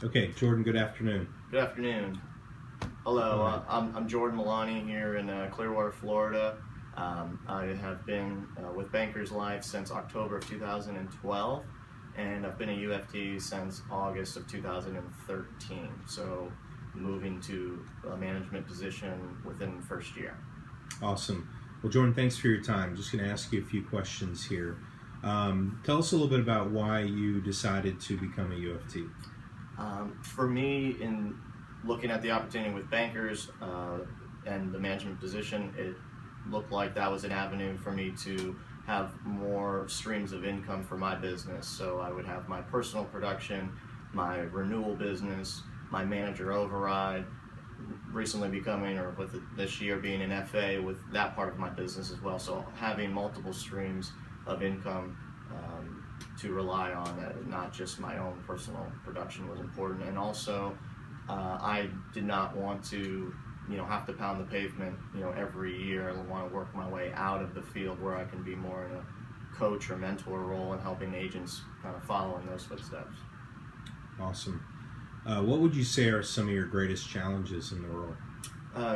Okay, Jordan, good afternoon. Good afternoon. Hello, I'm Jordan Milani here in Clearwater, Florida. I have been with Bankers Life since October of 2012, and I've been a UFT since August of 2013. So moving to a management position within the first year. Awesome. Well, Jordan, thanks for your time. Just going to ask you a few questions here. Tell us a little bit about why you decided to become a UFT. For me, in looking at the opportunity with Bankers and the management position, it looked like that was an avenue for me to have more streams of income for my business. So I would have my personal production, my renewal business, my manager override, recently becoming, or with this year being an FA with that part of my business as well. So having multiple streams of income to rely on, not just my own personal production, was important. And also I did not want to have to pound the pavement every year. I want to work my way out of the field where I can be more in a coach or mentor role and helping agents kind of follow in those footsteps. Awesome. What would you say are some of your greatest challenges in the role?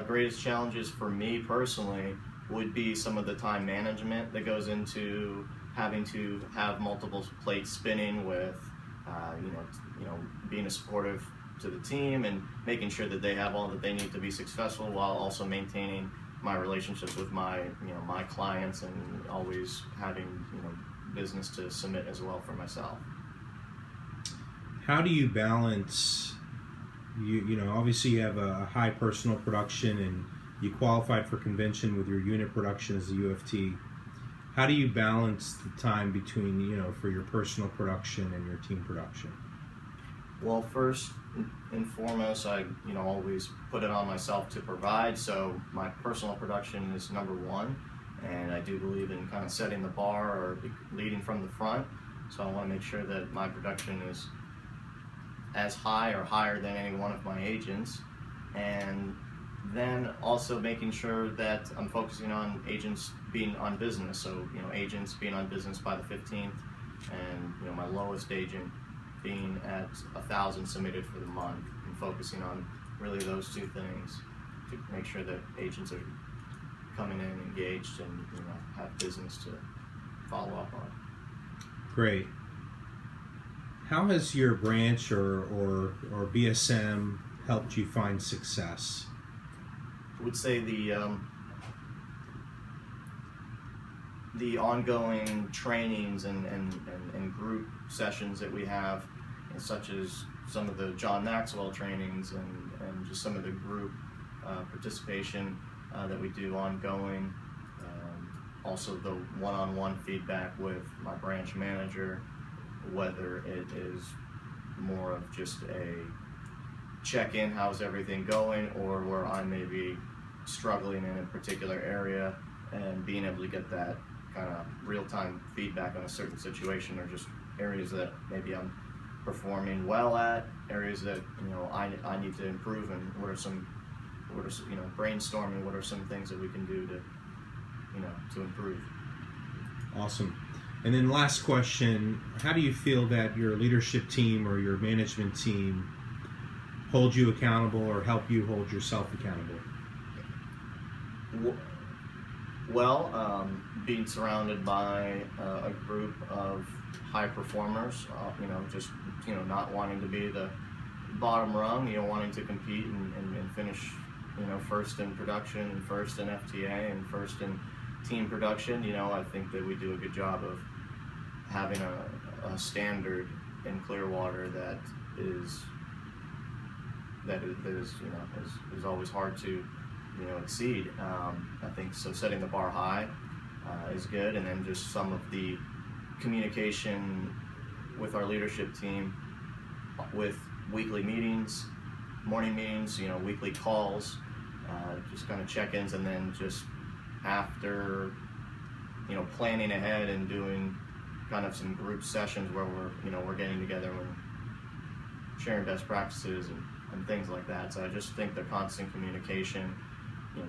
Greatest challenges for me personally would be some of the time management that goes into having to have multiple plates spinning with, being a supportive to the team and making sure that they have all that they need to be successful, while also maintaining my relationships with my clients and always having business to submit as well for myself. How do you balance? Obviously you have a high personal production and you qualified for convention with your unit production as a UFT. How do you balance the time between, for your personal production and your team production? Well, first and foremost, I always put it on myself to provide. So my personal production is number one, and I do believe in kind of setting the bar or leading from the front. So I want to make sure that my production is as high or higher than any one of my agents, and then also making sure that I'm focusing on agents being on business. So agents being on business by the 15th, and my lowest agent being at 1,000 submitted for the month, and focusing on really those two things to make sure that agents are coming in engaged and have business to follow up on. Great. How has your branch or BSM helped you find success? I would say the ongoing trainings and group sessions that we have, such as some of the John Maxwell trainings and just some of the group participation that we do ongoing. Also the one-on-one feedback with my branch manager, whether it is more of just a check-in, how's everything going, or where I may be struggling in a particular area, and being able to get that kind of real-time feedback on a certain situation, or just areas that maybe I'm performing well at, areas that I need to improve, and what are some brainstorming what are some things that we can do to improve. Awesome. And then last question, how do you feel that your leadership team or your management team hold you accountable or help you hold yourself accountable? Well, being surrounded by a group of high performers, not wanting to be the bottom rung, wanting to compete and finish, first in production, and first in FTA, and first in team production. I think that we do a good job of having a standard in Clearwater that is always hard to exceed. I think so. Setting the bar high is good, and then just some of the communication with our leadership team, with weekly meetings, morning meetings, weekly calls, just kind of check-ins, and then just after planning ahead and doing kind of some group sessions where we're getting together and sharing best practices and things like that. So I just think the constant communication,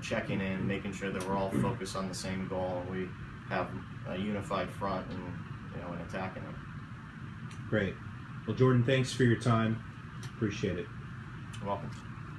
checking in, making sure that we're all focused on the same goal, and we have a unified front and attacking them. Great. Well, Jordan, thanks for your time. Appreciate it. You're welcome.